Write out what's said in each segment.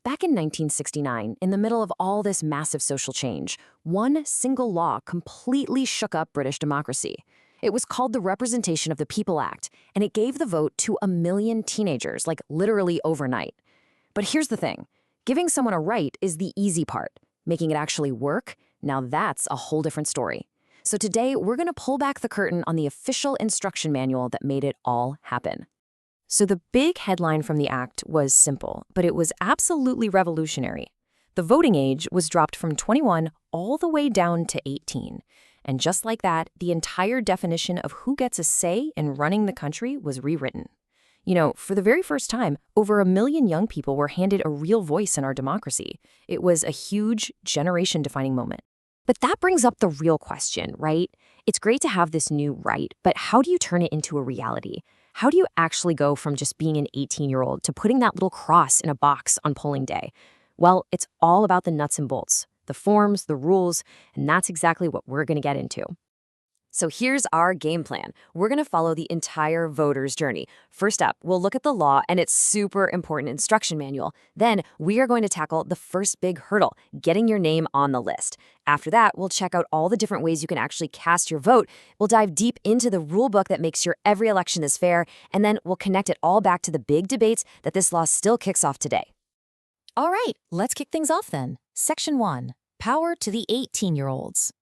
Back in 1969, in the middle of all this massive social change, one single law completely shook up British democracy. It was called the Representation of the People Act, and it gave the vote to 1 million teenagers, like literally overnight. But here's the thing. Giving someone a right is the easy part. Making it actually work, now that's a whole different story. So today, we're going to pull back the curtain on the official instruction manual that made it all happen. So the big headline from the act was simple, but it was absolutely revolutionary. The voting age was dropped from 21 all the way down to 18. And just like that, the entire definition of who gets a say in running the country was rewritten. You know, for the very first time, over 1 million young people were handed a real voice in our democracy. It was a huge, generation-defining moment. But that brings up the real question, right? It's great to have this new right, but how do you turn it into a reality? How do you actually go from just being an 18-year-old to putting that little cross in a box on polling day? Well, it's all about the nuts and bolts, the forms, the rules, and that's exactly what we're going to get into. So here's our game plan. We're going to follow the entire voter's journey. First up, we'll look at the law and its super important instruction manual. Then we are going to tackle the first big hurdle, getting your name on the list. After that, we'll check out all the different ways you can actually cast your vote. We'll dive deep into the rule book that makes sure every election is fair, and then we'll connect it all back to the big debates that this law still kicks off today. All right, let's kick things off then. Section 1, Power to the 18-year-olds.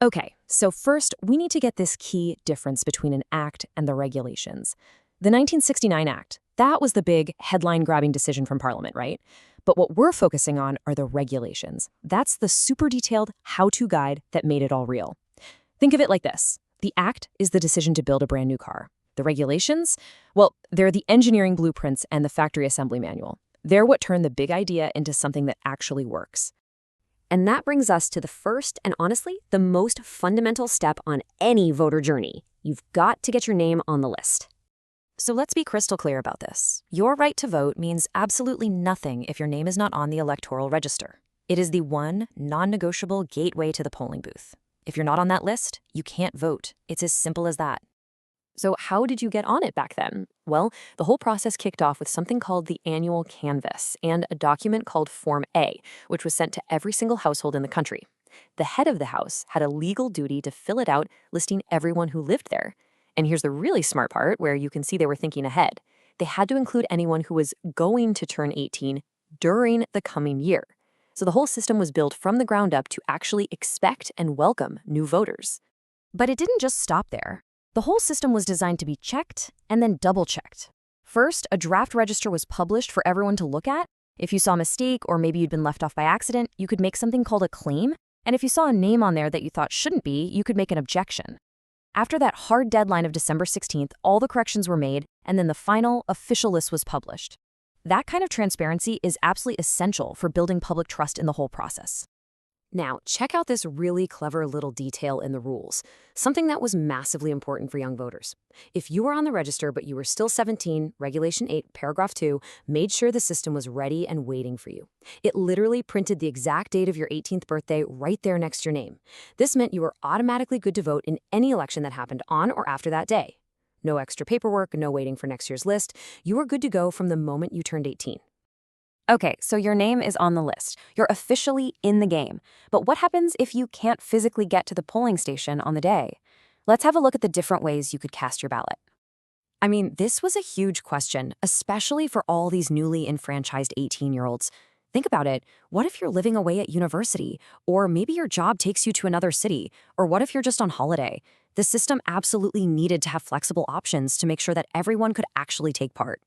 Okay, so first, we need to get this key difference between an act and the regulations. The 1969 Act, that was the big headline-grabbing decision from Parliament, right? But what we're focusing on are the regulations. That's the super detailed how-to guide that made it all real. Think of it like this. The Act is the decision to build a brand new car. The regulations? Well, they're the engineering blueprints and the factory assembly manual. They're what turn the big idea into something that actually works. And that brings us to the first and honestly, the most fundamental step on any voter journey. You've got to get your name on the list. So let's be crystal clear about this. Your right to vote means absolutely nothing if your name is not on the electoral register. It is the one non-negotiable gateway to the polling booth. If you're not on that list, you can't vote. It's as simple as that. So how did you get on it back then? Well, the whole process kicked off with something called the annual canvass and a document called Form A, which was sent to every single household in the country. The head of the house had a legal duty to fill it out, listing everyone who lived there. And here's the really smart part where you can see they were thinking ahead. They had to include anyone who was going to turn 18 during the coming year. So the whole system was built from the ground up to actually expect and welcome new voters. But it didn't just stop there. The whole system was designed to be checked and then double-checked. First, a draft register was published for everyone to look at. If you saw a mistake or maybe you'd been left off by accident, you could make something called a claim. And if you saw a name on there that you thought shouldn't be, you could make an objection. After that hard deadline of December 16th, all the corrections were made, and then the final official list was published. That kind of transparency is absolutely essential for building public trust in the whole process. Now, check out this really clever little detail in the rules, something that was massively important for young voters. If you were on the register but you were still 17, Regulation 8, Paragraph 2 made sure the system was ready and waiting for you. It literally printed the exact date of your 18th birthday right there next to your name. This meant you were automatically good to vote in any election that happened on or after that day. No extra paperwork, no waiting for next year's list. You were good to go from the moment you turned 18. Okay, so your name is on the list. You're officially in the game. But what happens if you can't physically get to the polling station on the day? Let's have a look at the different ways you could cast your ballot. I mean, this was a huge question, especially for all these newly enfranchised 18-year-olds. Think about it. What if you're living away at university? Or maybe your job takes you to another city? Or what if you're just on holiday? The system absolutely needed to have flexible options to make sure that everyone could actually take part.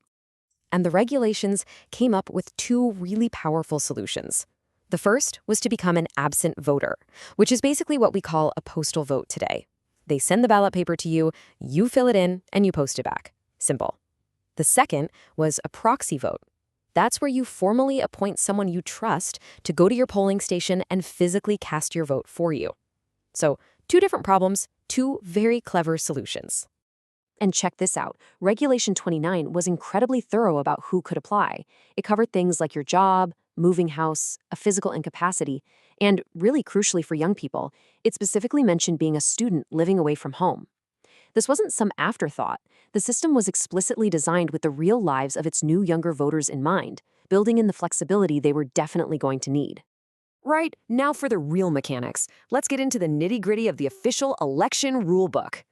And the regulations came up with two really powerful solutions. The first was to become an absent voter, which is basically what we call a postal vote today. They send the ballot paper to you, you fill it in, and you post it back. Simple. The second was a proxy vote. That's where you formally appoint someone you trust to go to your polling station and physically cast your vote for you. So, two different problems, two very clever solutions. And check this out. Regulation 29 was incredibly thorough about who could apply. It covered things like your job, moving house, a physical incapacity, and really crucially for young people, it specifically mentioned being a student living away from home. This wasn't some afterthought. The system was explicitly designed with the real lives of its new younger voters in mind. building in the flexibility they were definitely going to need. Right, now for the real mechanics. Let's get into the nitty-gritty of the official election rulebook.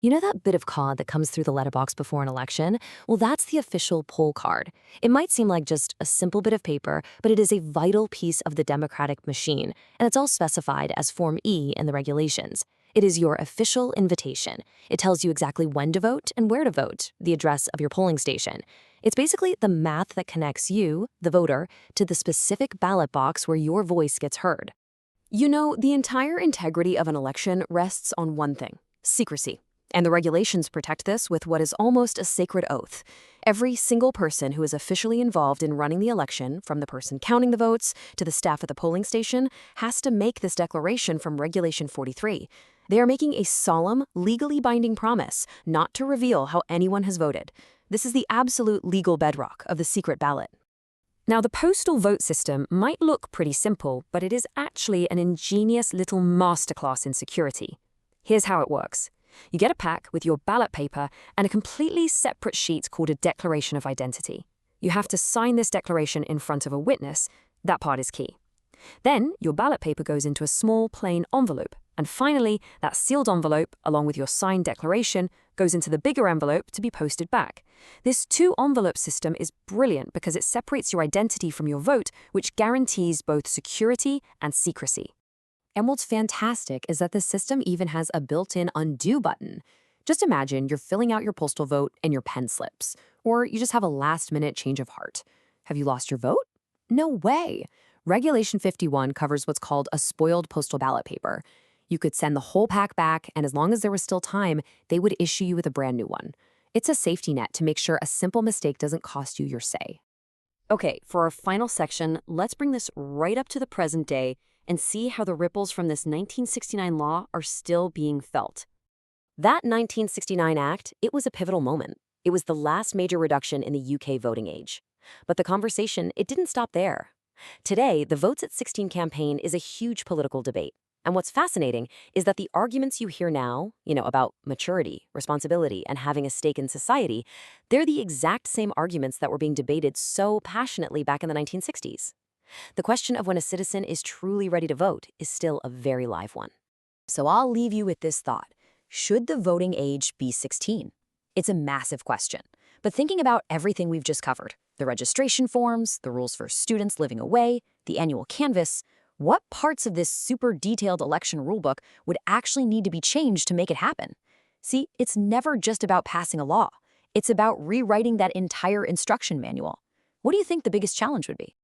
You know that bit of cod that comes through the letterbox before an election? Well, that's the official poll card. It might seem like just a simple bit of paper, but it is a vital piece of the democratic machine, and it's all specified as Form E in the regulations. It is your official invitation. It tells you exactly when to vote and where to vote, the address of your polling station. It's basically the math that connects you, the voter, to the specific ballot box where your voice gets heard. You know, the entire integrity of an election rests on one thing: secrecy. And the regulations protect this with what is almost a sacred oath. Every single person who is officially involved in running the election, from the person counting the votes to the staff at the polling station, has to make this declaration from Regulation 43. They are making a solemn, legally binding promise not to reveal how anyone has voted. This is the absolute legal bedrock of the secret ballot. Now, the postal vote system might look pretty simple, but it is actually an ingenious little masterclass in security. Here's how it works. You get a pack with your ballot paper and a completely separate sheet called a declaration of identity. You have to sign this declaration in front of a witness. That part is key. Then, your ballot paper goes into a small, plain envelope. And finally, that sealed envelope, along with your signed declaration, goes into the bigger envelope to be posted back. This two-envelope system is brilliant because it separates your identity from your vote, which guarantees both security and secrecy. And what's fantastic is that the system even has a built-in undo button. Just imagine you're filling out your postal vote and your pen slips, or you just have a last-minute change of heart. Have you lost your vote? No way! Regulation 51 covers what's called a spoiled postal ballot paper. You could send the whole pack back, and as long as there was still time, they would issue you with a brand new one. It's a safety net to make sure a simple mistake doesn't cost you your say. Okay, for our final section, let's bring this right up to the present day and see how the ripples from this 1969 law are still being felt. That 1969 Act, it was a pivotal moment. It was the last major reduction in the UK voting age. But the conversation, it didn't stop there. Today, the Votes at 16 campaign is a huge political debate. And what's fascinating is that the arguments you hear now, about maturity, responsibility, and having a stake in society, they're the exact same arguments that were being debated so passionately back in the 1960s. The question of when a citizen is truly ready to vote is still a very live one. So I'll leave you with this thought. Should the voting age be 16? It's a massive question. But thinking about everything we've just covered, the registration forms, the rules for students living away, the annual canvass, what parts of this super detailed election rulebook would actually need to be changed to make it happen? See, it's never just about passing a law. It's about rewriting that entire instruction manual. What do you think the biggest challenge would be?